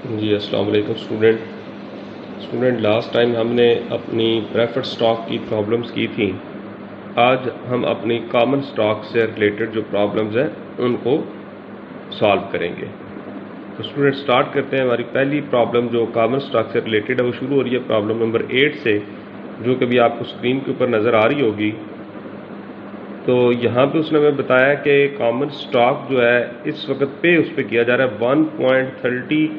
जी अस्सलाम वालेकुम student last time हमने अपनी प्रेफर्ड स्टॉक की प्रॉब्लम्स की थी। आज हम अपनी कॉमन स्टॉक से रिलेटेड जो प्रॉब्लम्स हैं उनको सॉल्व करेंगे। तो स्टूडेंट स्टार्ट करते हैं। हमारी पहली प्रॉब्लम जो कॉमन स्टॉक से रिलेटेड है वो शुरू हो रही है प्रॉब्लम नंबर 8 से, जो कि अभी आपको स्क्रीन के ऊपर नज़र आ रही होगी। तो यहाँ पे उसने हमें बताया कि कॉमन स्टॉक जो है इस वक्त पे उस पर किया जा रहा है 1.32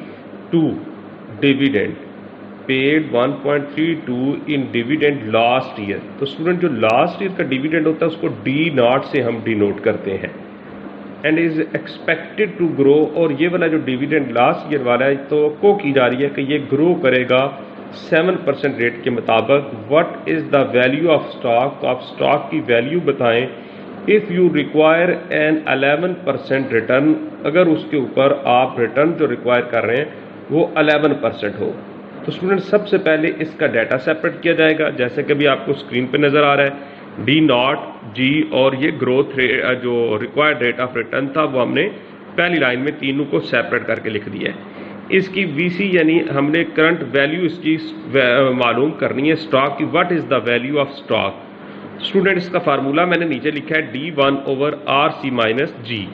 डिविडेंड, पेड 1.32 इन डिविडेंड लास्ट ईयर। तो स्टूडेंट जो लास्ट ईयर का डिविडेंड होता है उसको डी नॉट से हम डिनोट करते हैं and is expected to grow. और ये वाला जो डिविडेंड लास्ट ईयर वाला है तो को की जा रही है कि ये ग्रो करेगा 7% रेट के मुताबिक। What is the value of stock? तो आप स्टॉक की वैल्यू बताएं। If you require an 11% return, अगर उसके ऊपर आप रिटर्न जो रिक्वायर कर रहे हैं वो 11% हो। तो स्टूडेंट सबसे पहले इसका डाटा सेपरेट किया जाएगा, जैसे कि अभी आपको स्क्रीन पे नज़र आ रहा है डी नॉट जी, और ये ग्रोथ रेट जो रिक्वायर्ड रेट ऑफ रिटर्न था वो हमने पहली लाइन में तीनों को सेपरेट करके लिख दिया है। इसकी वीसी यानी हमने करंट वैल्यू इसकी मालूम करनी है स्टॉक की। What is the value of stock? Student इसका फार्मूला मैंने नीचे लिखा है D1/RC माइनस जी।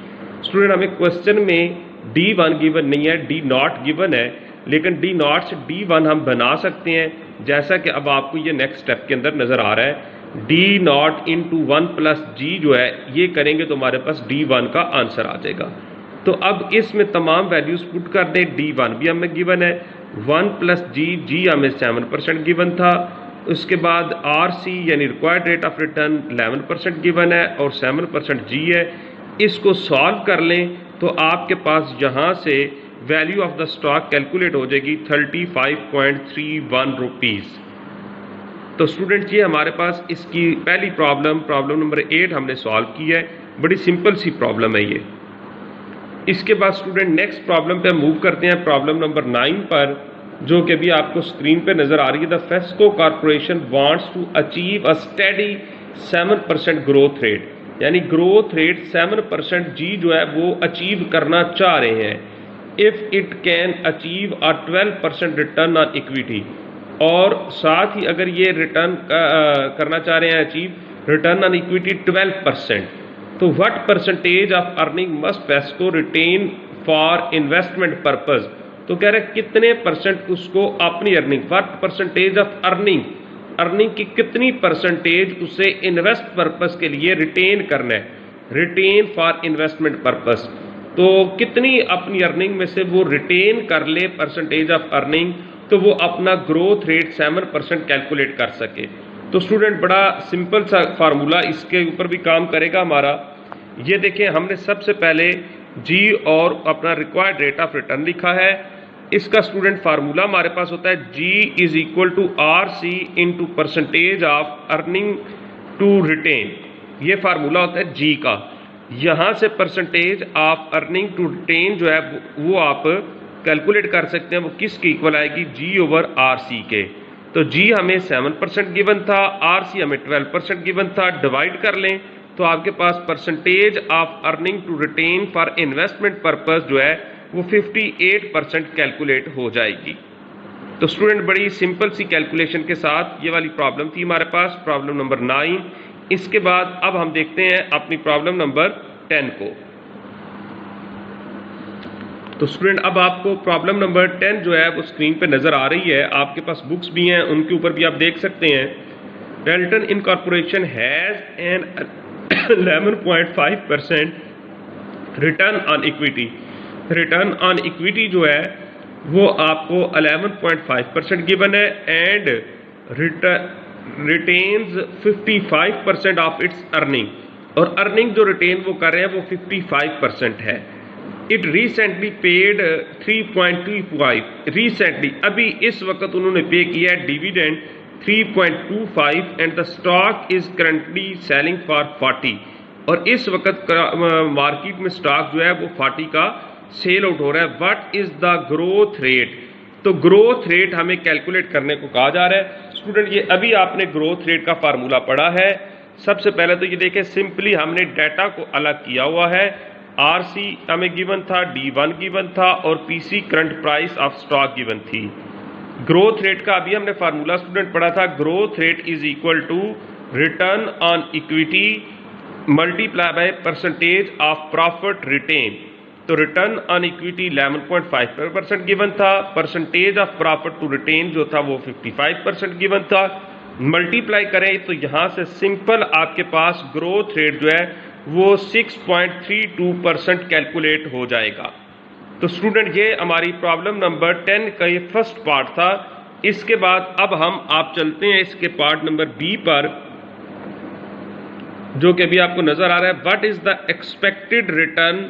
स्टूडेंट हमें क्वेश्चन में D1 गिवन नहीं है, D नॉट गिवन है, लेकिन D नॉट से D1 हम बना सकते हैं, जैसा कि अब आपको ये नेक्स्ट स्टेप के अंदर नज़र आ रहा है। D नॉट इंटू 1 प्लस जी जो है ये करेंगे तो हमारे पास D1 का आंसर आ जाएगा। तो अब इसमें तमाम वैल्यूज पुट कर दें। D1 भी हमें गिवन है, 1 प्लस जी हमें 7% गिवन था। उसके बाद RC यानी required rate of return 11% given है और 7% जी है। इसको सॉल्व कर लें तो आपके पास यहाँ से value of the stock calculate हो जाएगी 35.31 रुपीज़। तो स्टूडेंट ये हमारे पास इसकी पहली प्रॉब्लम नंबर 8 हमने सॉल्व की है। बड़ी सिंपल सी प्रॉब्लम है ये। इसके बाद स्टूडेंट नेक्स्ट प्रॉब्लम पे मूव करते हैं, प्रॉब्लम नंबर 9 पर, जो कि अभी आपको स्क्रीन पे नजर आ रही है। The Fesco corporation wants to achieve a steady 7% growth rate, यानी ग्रोथ रेट 7% जी जो है वो अचीव करना चाह रहे हैं। If it can achieve a 12% return on equity, और साथ ही अगर ये रिटर्न करना चाह रहे हैं अचीव रिटर्न ऑन इक्विटी 12%, तो what percentage of earning must Fesco retain for investment purpose? तो कह रहे हैं कितने परसेंट उसको अपनी earning, what percentage of earning की कितनी परसेंटेज उसे इन्वेस्ट पर्पज के लिए रिटेन करना है, रिटेन फॉर इन्वेस्टमेंट पर्पज। तो कितनी अपनी अर्निंग में से वो रिटेन कर ले परसेंटेज ऑफ अर्निंग, तो वो अपना ग्रोथ रेट 7% कैलकुलेट कर सके। तो स्टूडेंट बड़ा सिंपल सा फार्मूला इसके ऊपर भी काम करेगा हमारा। ये देखें, हमने सबसे पहले जी और अपना रिक्वायर्ड रेट ऑफ रिटर्न लिखा है। इसका स्टूडेंट फार्मूला हमारे पास होता है G is equal to RC into percentage of earning to retain. ये फार्मूला होता है जी का। यहाँ से percentage of earning to retain जो है वो आप कैलकुलेट कर सकते हैं, वो किसके इक्वल आएगी, जी ओवर RC के। तो जी हमें 7% गिवन था, RC हमें 12% गिवन था। डिवाइड कर लें तो आपके पास percentage of earning to retain for investment purpose जो है वो 58% कैलकुलेट हो जाएगी। तो स्टूडेंट बड़ी सिंपल सी कैलकुलेशन के साथ ये वाली प्रॉब्लम थी हमारे पास, प्रॉब्लम नंबर 9। इसके बाद अब हम देखते हैं अपनी प्रॉब्लम नंबर 10 को। तो स्टूडेंट अब आपको प्रॉब्लम नंबर 10 जो है वो स्क्रीन पे नज़र आ रही है, आपके पास बुक्स भी हैं, उनके ऊपर भी आप देख सकते हैं। Relton incorporation has an 11.5% return on equity. Return on equity जो है वो आपको 11.5% गिवन है and retains 55% of its earning, और अर्निंग जो रिटेन वो कर रहे हैं वो 55% है। इट रिसेंटली पेड 3.25, रिसेंटली अभी इस वक्त उन्होंने पे किया है dividend 3.25 and the stock is currently selling for 40, और इस वक्त मार्केट में स्टॉक जो है वो 40 का सेल आउट हो रहा है। What is the growth rate? तो ग्रोथ रेट हमें कैलकुलेट करने को कहा जा रहा है। स्टूडेंट ये अभी आपने ग्रोथ रेट का फार्मूला पढ़ा है। सबसे पहले तो ये देखें, सिंपली हमने डाटा को अलग किया हुआ है। आरसी हमें गिवन था, D1 गिवन था और PC current price of stock given थी। ग्रोथ रेट का अभी हमने फार्मूला स्टूडेंट पढ़ा था, growth rate is equal to return on equity multiply by percentage of profit retain. तो रिटर्न ऑन इक्विटी 11.5% गिवन था, percentage of profit to retain जो था वो 55% गिवन था। मल्टीप्लाई करें तो यहाँ से सिंपल आपके पास ग्रोथ रेट जो है वो 6.32% कैलकुलेट हो जाएगा। तो स्टूडेंट ये हमारी प्रॉब्लम नंबर 10 का ये फर्स्ट पार्ट था। इसके बाद अब आप चलते हैं इसके पार्ट नंबर बी पर, जो कि अभी आपको नजर आ रहा है, what is the expected return,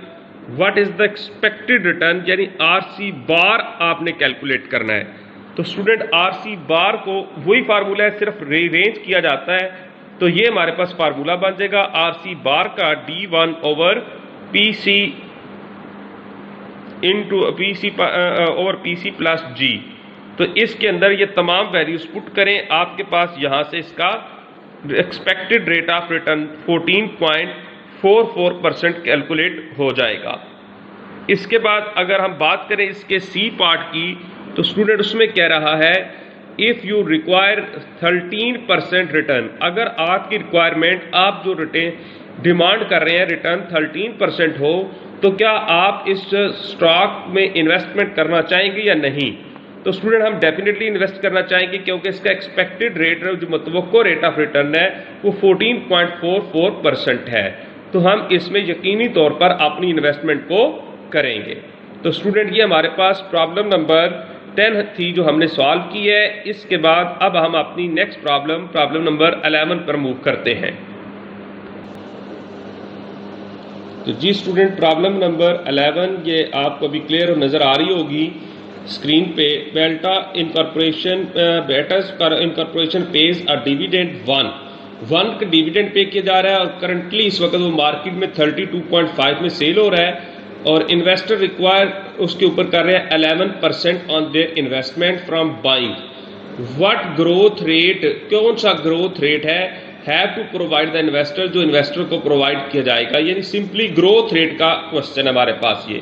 what is the expected return, यानी आरसी बार आपने कैलकुलेट करना है। तो स्टूडेंट आरसी बार को वही फार्मूला है, सिर्फ रीअरेंज किया जाता है। तो ये हमारे पास फार्मूला बन जाएगा आरसी बार का D1 over PC into PC plus g. तो इसके अंदर ये तमाम वैल्यूज पुट करें, आपके पास यहां से इसका expected rate of return 14.44% calculate हो जाएगा। इसके बाद अगर हम बात करें इसके सी पार्ट की, तो स्टूडेंट उसमें कह रहा है इफ यू रिक्वायर 13% रिटर्न, अगर आपकी रिक्वायरमेंट, आप जो रिटर्न डिमांड कर रहे हैं रिटर्न 13% हो, तो क्या आप इस स्टॉक में इन्वेस्टमेंट करना चाहेंगे या नहीं? तो स्टूडेंट हम डेफिनेटली इन्वेस्ट करना चाहेंगे, क्योंकि इसका एक्सपेक्टेड रेट जो मुतवक्को रेट ऑफ रिटर्न है वो 14.44% है। तो हम इसमें यकीनी तौर पर अपनी इन्वेस्टमेंट को करेंगे। तो स्टूडेंट ये हमारे पास प्रॉब्लम नंबर 10 थी जो हमने सॉल्व की है। इसके बाद अब हम अपनी नेक्स्ट प्रॉब्लम नंबर 11 पर मूव करते हैं। तो जी स्टूडेंट प्रॉब्लम नंबर 11 ये आपको अभी क्लियर नजर आ रही होगी स्क्रीन पे। बेटा इनकॉर्पोरेशन पेज अ डिविडेंड 1 का डिविडेंड पे किया जा रहा है और करंटली इस वक्त वो मार्केट में 32.5 में सेल हो रहा है और इन्वेस्टर रिक्वायर उसके ऊपर कर रहे हैं 11% on their investment from buying. What growth rate, कौन सा ग्रोथ रेट है, have to provide the investor, जो इन्वेस्टर को प्रोवाइड किया जाएगा, यानी सिंपली ग्रोथ रेट का क्वेश्चन है हमारे पास ये।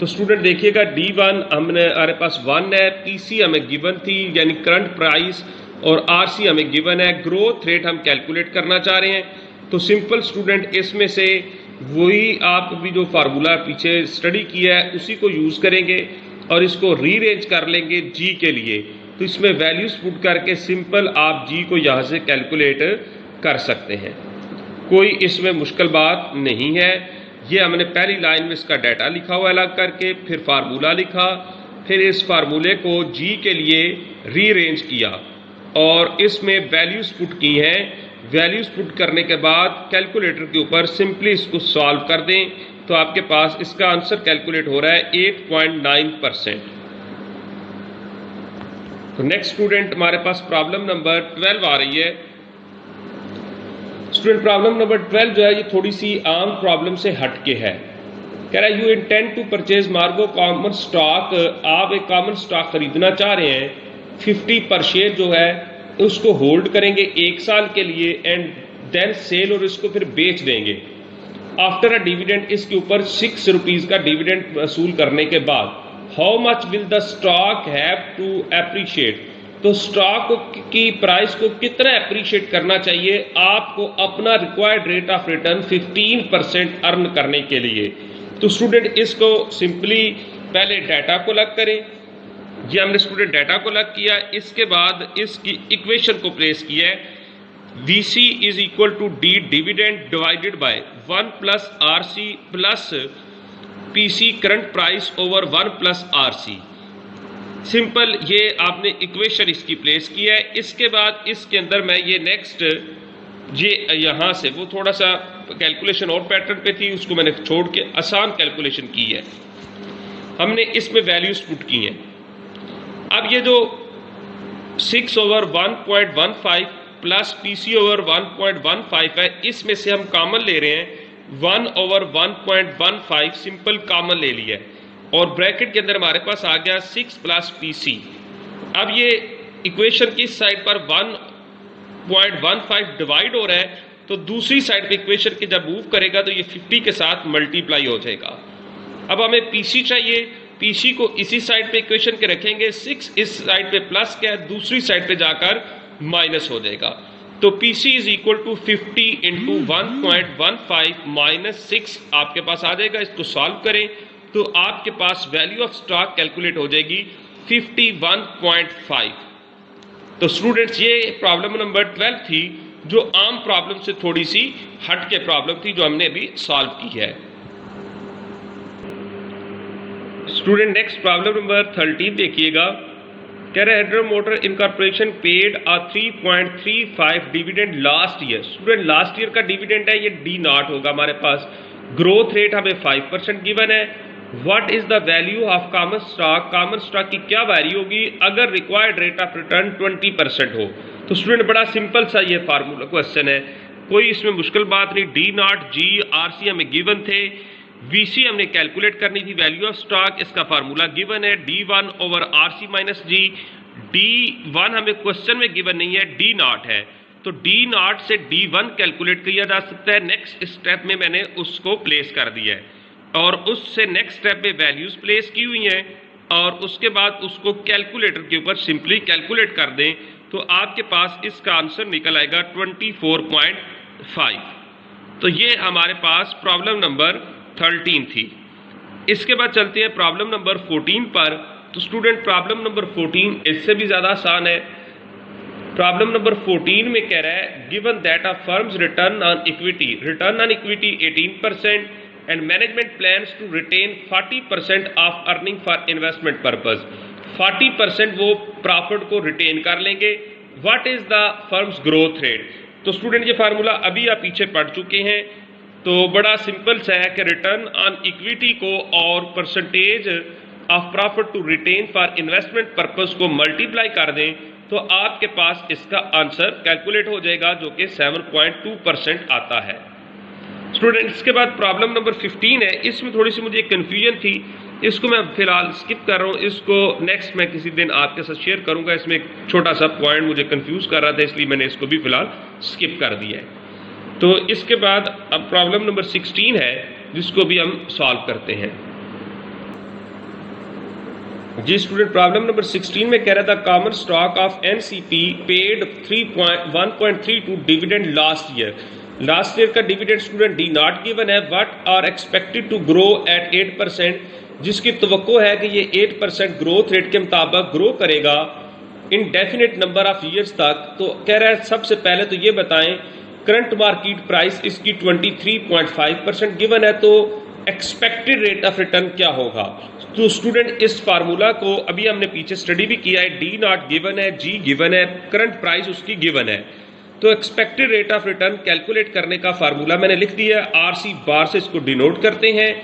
तो स्टूडेंट देखिएगा D1 हमारे पास 1 है, PC हमें गिवन थी यानी करंट प्राइस, और RC हमें गिवन है, ग्रोथ रेट हम कैलकुलेट करना चाह रहे हैं। तो सिंपल स्टूडेंट इसमें से वही आप भी जो फार्मूला पीछे स्टडी किया है उसी को यूज करेंगे और इसको रीअरेंज कर लेंगे G के लिए। तो इसमें वैल्यूज पुट करके सिंपल आप G को यहाँ से कैलकुलेट कर सकते हैं, कोई इसमें मुश्किल बात नहीं है। ये हमने पहली लाइन में इसका डाटा लिखा हुआ अलग करके, फिर फार्मूला लिखा, फिर इस फार्मूले को G के लिए रीअरेंज किया और इसमें वैल्यूज पुट की हैं। वैल्यूज पुट करने के बाद कैलकुलेटर के ऊपर सिंपली इसको सॉल्व कर दें तो आपके पास इसका आंसर कैलकुलेट हो रहा है 8.9%। तो नेक्स्ट स्टूडेंट हमारे पास प्रॉब्लम नंबर 12 आ रही है। स्टूडेंट प्रॉब्लम नंबर 12 जो है ये थोड़ी सी आम प्रॉब्लम से हटके है। कह रहा है यू इंटेंड टू परचेज मार्गो कॉमन स्टॉक, आप एक कॉमन स्टॉक खरीदना चाह रहे हैं, 50 पर शेयर जो है उसको होल्ड करेंगे 1 साल के लिए एंड देन सेल, और इसको फिर बेच देंगे। आफ्टर अ डिविडेंड, इसके ऊपर 6 रुपीज का डिविडेंड वसूल करने के बाद, how much will the stock have to appreciate, तो स्टॉक की प्राइस को कितना एप्रिशिएट करना चाहिए आपको अपना required rate of return 15% earn करने के लिए। तो स्टूडेंट इसको सिंपली पहले डाटा को अलग करें, ये हमने स्टूडेंट डाटा को अलग किया, इसके बाद इसकी इक्वेशन को प्लेस किया है, VC is equal to D dividend divided by 1 plus RC plus PC current price over 1 plus RC। Simple ये आपने इक्वेशन इसकी प्लेस की है। इसके बाद इसके अंदर मैं ये नेक्स्ट ये यहाँ से वो थोड़ा सा कैलकुलेशन और पैटर्न पे थी उसको मैंने छोड़ के आसान कैलकुलेशन की है, हमने इसमें वैल्यूज पुट की हैं। अब ये जो 6 ओवर 1.15 प्लस PC ओवर 1.15 है, इसमें से हम कॉमन ले रहे हैं 1 ओवर 1.15 सिंपल कॉमन ले लिया है और ब्रैकेट के अंदर हमारे पास आ गया 6 प्लस PC। अब ये इक्वेशन की साइड पर 1.15 डिवाइड हो रहा है तो दूसरी साइड पे इक्वेशन के जब मूव करेगा तो ये 50 के साथ मल्टीप्लाई हो जाएगा। अब हमें पीसी चाहिए, पीसी को इसी साइड पे इक्वेशन के रखेंगे, 6 इस साइड पे प्लस क्या है, दूसरी साइड पे जाकर माइनस हो जाएगा। तो PC is equal to 50 into 1.15 minus 6 आपके पास आ जाएगा। इसको सॉल्व करें तो आपके पास वैल्यू ऑफ स्टॉक कैलकुलेट हो जाएगी 51.5। तो स्टूडेंट्स ये प्रॉब्लम नंबर 12 थी, जो आम प्रॉब्लम से थोड़ी सी हट के प्रॉब्लम थी, जो हमने अभी सॉल्व की है। स्टूडेंट नेक्स्ट प्रॉब्लम नंबर 13 देखिएगा। कह रहे header motor incorporation paid a 3.35 dividend last year. Student last year का डिविडेंड है, ये डी नॉट होगा हमारे पास। ग्रोथ रेट हमें 5% गिवन है। What is the value of common stock, common stock की क्या वैल्यू होगी अगर रिक्वायर्ड रेट ऑफ रिटर्न 20% हो। तो स्टूडेंट बड़ा सिंपल सा ये फार्मूला क्वेश्चन है, कोई इसमें मुश्किल बात नहीं। D naught g r c हमें गिवन थे, वीसी हमने कैलकुलेट करनी थी, वैल्यू ऑफ स्टॉक इसका फार्मूला गिवन है D1 over RC minus g. D1 हमें क्वेश्चन में गिवन नहीं है, D नॉट है, तो D नॉट से D1 कैलकुलेट किया जा सकता है। नेक्स्ट स्टेप में मैंने उसको प्लेस कर दिया है और उससे नेक्स्ट स्टेप में वैल्यूज प्लेस की हुई हैं और उसके बाद उसको कैलकुलेटर के ऊपर सिंपली कैलकुलेट कर दें तो आपके पास इसका आंसर निकल आएगा 24.5। तो ये हमारे पास प्रॉब्लम नंबर 13 थी। इसके बाद चलते हैं प्रॉब्लम नंबर 14 पर। तो स्टूडेंट प्रॉब्लम नंबर 14 इससे भी ज्यादा आसान है। प्रॉब्लम नंबर 14 में कह रहा है given that a firm's return on equity 18% and management plans to retain 40% of earning for investment purpose. 40% वो प्रॉफिट को रिटेन कर लेंगे। What is the firm's growth rate. तो स्टूडेंट ये फार्मूला अभी आप पीछे पढ़ चुके हैं, तो बड़ा सिंपल सा है कि रिटर्न ऑन इक्विटी को और percentage of profit to retain for investment purpose को मल्टीप्लाई कर दें तो आपके पास इसका आंसर कैलकुलेट हो जाएगा, जो कि 7.2% आता है। स्टूडेंट इसके बाद प्रॉब्लम नंबर 15 है। इसमें थोड़ी सी मुझे कंफ्यूजन थी, इसको मैं फिलहाल स्किप कर रहा हूँ, इसको नेक्स्ट मैं किसी दिन आपके साथ शेयर करूंगा। इसमें एक छोटा सा पॉइंट मुझे कंफ्यूज कर रहा था, इसलिए मैंने इसको भी फिलहाल स्किप कर दिया है। तो इसके बाद अब प्रॉब्लम नंबर 16 है, जिसको भी हम सॉल्व करते हैं। जी स्टूडेंट प्रॉब्लम नंबर 16 में कह रहा था common stock of NCP paid 1.32 dividend last year. Last year का dividend student D not given है, but are expected to grow at 8%, जिसकी तवक्को है कि ये 8% ग्रोथ रेट के मुताबिक ग्रो करेगा इनडेफिनिट नंबर ऑफ ईयर्स तक। तो कह रहा है सबसे पहले तो ये बताएं करंट मार्केट प्राइस इसकी 23.5% गिवन है, तो एक्सपेक्टेड रेट ऑफ रिटर्न क्या होगा। तो स्टूडेंट इस फार्मूला को अभी हमने पीछे स्टडी भी किया है, डी नॉट गिवन है, जी गिवन है, करंट प्राइस उसकी गिवन है। तो expected rate of return calculate करने का फार्मूला मैंने लिख दिया है, आरसी बार से इसको डिनोट करते हैं,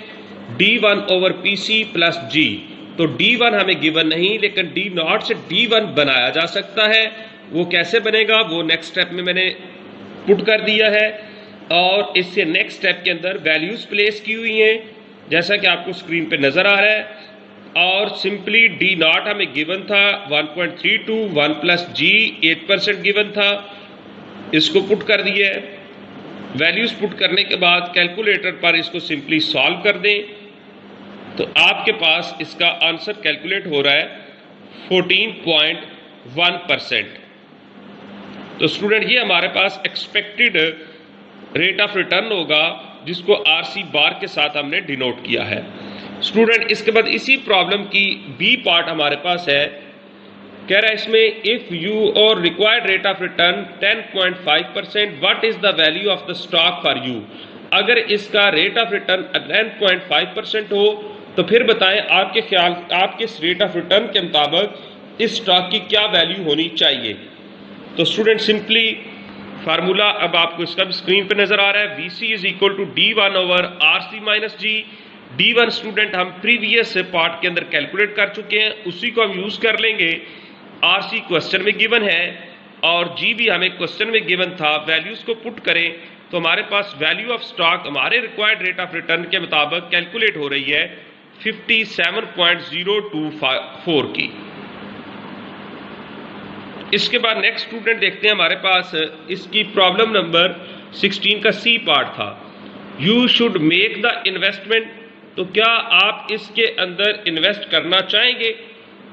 D1 over PC plus g. तो D1 हमें गिवन नहीं, लेकिन D नॉट से D1 बनाया जा सकता है। वो कैसे बनेगा वो नेक्स्ट स्टेप में मैंने पुट कर दिया है और इससे नेक्स्ट स्टेप के अंदर वैल्यूज प्लेस की हुई हैं, जैसा कि आपको स्क्रीन पे नजर आ रहा है। और सिंपली डी नॉट हमें गिवन था 1.32, 1 प्लस जी 8% गिवन था, इसको पुट कर दिया है। वैल्यूज पुट करने के बाद कैलकुलेटर पर इसको सिंपली सॉल्व कर दें तो आपके पास इसका आंसर कैलकुलेट हो रहा है 14.1%। तो स्टूडेंट ये हमारे पास एक्सपेक्टेड रेट ऑफ रिटर्न होगा, जिसको आरसी बार के साथ हमने डिनोट किया है। स्टूडेंट इसके बाद इसी प्रॉब्लम की बी पार्ट हमारे पास है, कह रहा है इसमें इफ यू और required rate of return 10.5%, what is the value of the stock for you. अगर इसका रेट ऑफ रिटर्न 10.5% हो तो फिर बताएं आपके ख्याल आपके इस रेट ऑफ रिटर्न के मुताबिक इस स्टॉक की क्या वैल्यू होनी चाहिए। तो स्टूडेंट सिंपली फार्मूला अब आपको इसका भी स्क्रीन पे नजर आ रहा है, VC is equal to D1 over RC minus g. D1 student हम प्रीवियस पार्ट के अंदर कैलकुलेट कर चुके हैं, उसी को हम यूज कर लेंगे। RC क्वेश्चन में गिवन है और G भी हमें क्वेश्चन में गिवन था। वैल्यूज को पुट करें तो हमारे पास वैल्यू ऑफ स्टॉक हमारे रिक्वायर्ड रेट ऑफ रिटर्न के मुताबिक कैलकुलेट हो रही है 57.024 की। इसके बाद नेक्स्ट स्टूडेंट देखते हैं हमारे पास इसकी प्रॉब्लम नंबर 16 का सी पार्ट था, you should make the investment. तो क्या आप इसके अंदर इन्वेस्ट करना चाहेंगे?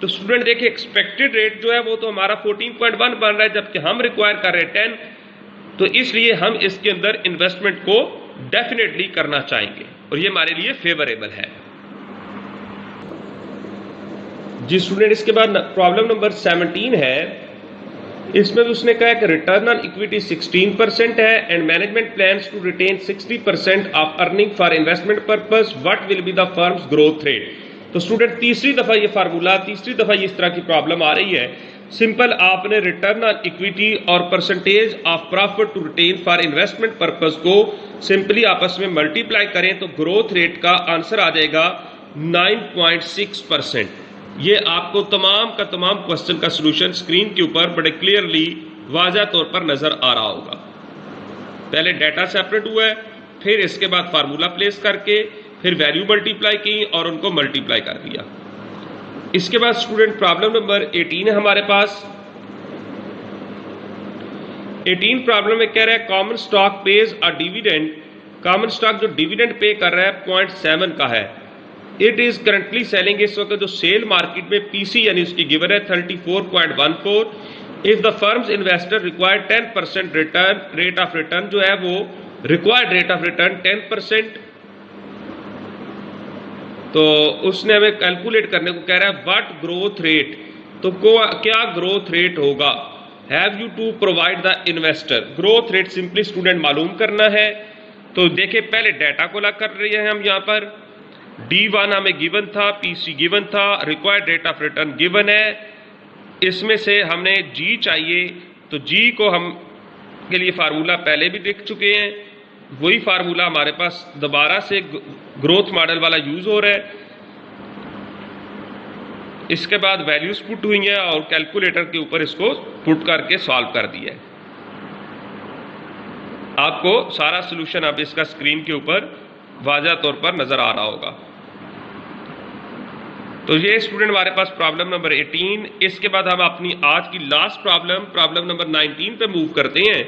तो स्टूडेंट देखिए एक्सपेक्टेड रेट जो है वो तो हमारा 14.1 बन रहा है, जबकि हम रिक्वायर कर रहे हैं 10, तो इसलिए हम इसके अंदर इन्वेस्टमेंट को डेफिनेटली करना चाहेंगे और ये हमारे लिए फेवरेबल है। जी स्टूडेंट, इसके बाद प्रॉब्लम नंबर 17 है, इसमें भी उसने कहा कि रिटर्न ऑन इक्विटी 16% है and management plans to retain 60% of earning for investment purpose, what will be the firm's growth rate. तो स्टूडेंट तीसरी दफा ये फार्मूला, तीसरी दफा इस तरह की प्रॉब्लम आ रही है। सिंपल आपने रिटर्न ऑन इक्विटी और percentage of profit to retain for investment purpose को सिंपली आपस में मल्टीप्लाई करें तो ग्रोथ रेट का आंसर आ जाएगा 9.6%। ये आपको तमाम का तमाम क्वेश्चन का सॉल्यूशन स्क्रीन के ऊपर बड़े क्लियरली वाज़ा तौर पर नजर आ रहा होगा। पहले डाटा सेपरेट हुआ है, फिर इसके बाद फार्मूला प्लेस करके फिर वैल्यू मल्टीप्लाई की और उनको मल्टीप्लाई कर दिया। इसके बाद स्टूडेंट प्रॉब्लम नंबर 18 है हमारे पास। 18 प्रॉब्लम में कह रहा है common stock page a dividend. Common stock जो डिविडेंड पे कर रहा है 0.7 का है। इट इज करंटली सेलिंग, इस वक्त जो सेल मार्केट में पीसी यानी उसकी गिवन है 34.14। If the firms investor required 10% return, rate of return जो है वो रिक्वायर्ड रेट ऑफ रिटर्न 10%। तो उसने हमें कैलकुलेट करने को कह रहा है व्हाट ग्रोथ रेट। तो क्या ग्रोथ रेट होगा? Have you to provide the investor. Growth rate simply student मालूम करना है। तो देखिए पहले डाटा को लग कर रहे हैं हम यहाँ पर। D1 हमें गिवन था, PC गिवन था, required rate of return given है। इसमें से हमने G चाहिए, तो G को हम के लिए फार्मूला पहले भी देख चुके हैं, वही फार्मूला हमारे पास दोबारा से ग्रोथ मॉडल वाला यूज हो रहा है। इसके बाद वैल्यूज पुट हुई हैं और कैलकुलेटर के ऊपर इसको पुट करके सॉल्व कर दिया है। आपको सारा सॉल्यूशन अब इसका स्क्रीन के ऊपर वाज़ा तौर पर नजर आ रहा होगा। तो ये स्टूडेंट हमारे पास प्रॉब्लम नंबर 18। इसके बाद हम अपनी आज की लास्ट प्रॉब्लम नंबर 19 पे मूव करते हैं।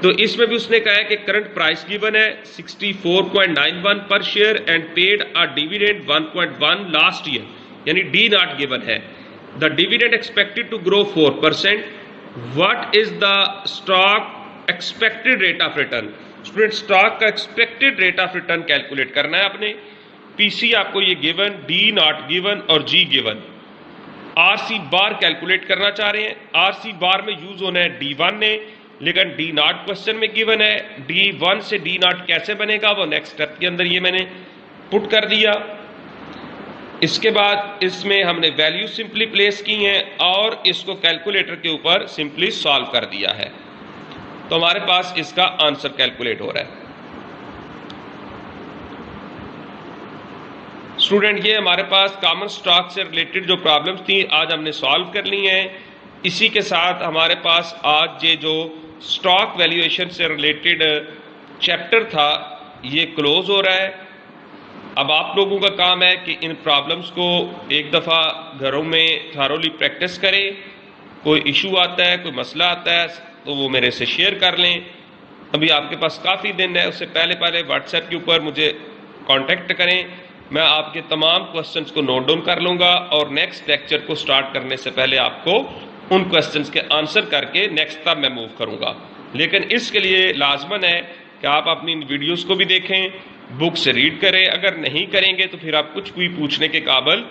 तो इसमें भी उसने कहा है कि करंट प्राइस गिवन है 64.91 per share and paid a dividend 1.1 last year, यानी डी नॉट गिवन है। The dividend expected to grow 4%। What is the stock expected rate of return. Student stock का expected rate of return calculate करना है आपने। PC आपको ये given, D not given और जी given. RC बार calculate करना चाह रहे हैं। आरसी बार में यूज होना है D1 ने, लेकिन डी नॉट क्वेश्चन में गिवन है। D1 से डी नॉट कैसे बनेगा वो नेक्स्ट स्टेप के अंदर ये मैंने पुट कर दिया। इसके बाद इसमें हमने वैल्यू सिंपली प्लेस की हैं और इसको कैलकुलेटर के ऊपर सिंपली सॉल्व कर दिया है। तो हमारे पास इसका आंसर कैलकुलेट हो रहा है। स्टूडेंट ये हमारे पास कॉमन स्टॉक से रिलेटेड जो प्रॉब्लम्स थी आज हमने सॉल्व कर ली हैं। इसी के साथ हमारे पास आज ये जो स्टॉक वैल्यूएशन से रिलेटेड चैप्टर था ये क्लोज हो रहा है। अब आप लोगों का काम है कि इन प्रॉब्लम्स को एक दफ़ा घरों में थारोली प्रैक्टिस करें। कोई इशू आता है, कोई मसला आता है तो वो मेरे से शेयर कर लें। अभी आपके पास काफ़ी दिन है, उससे पहले व्हाट्सएप के ऊपर मुझे कांटेक्ट करें। मैं आपके तमाम क्वेश्चंस को नोट डाउन कर लूँगा और नेक्स्ट लेक्चर को स्टार्ट करने से पहले आपको उन क्वेश्चंस के आंसर करके नेक्स्ट तब मैं मूव करूँगा। लेकिन इसके लिए लाजमन है कि आप अपनी इन वीडियोज़ को भी देखें, बुक से रीड करें। अगर नहीं करेंगे तो फिर आप कुछ भी पूछने के काबिल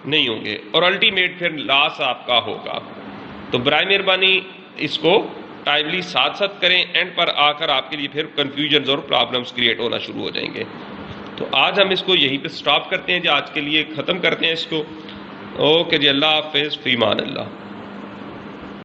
नहीं होंगे और अल्टीमेट फिर लॉस आपका होगा। तो बराए मेहरबानी इसको टाइमली साथ साथ करें। एंड पर आकर आपके लिए फिर कन्फ्यूजन और प्रॉब्लम्स क्रिएट होना शुरू हो जाएंगे। तो आज हम इसको यहीं पे स्टॉप करते हैं जी, आज के लिए ख़त्म करते हैं इसको। ओके जी, अल्लाह हाफिज़, फ़ी मान अल्लाह।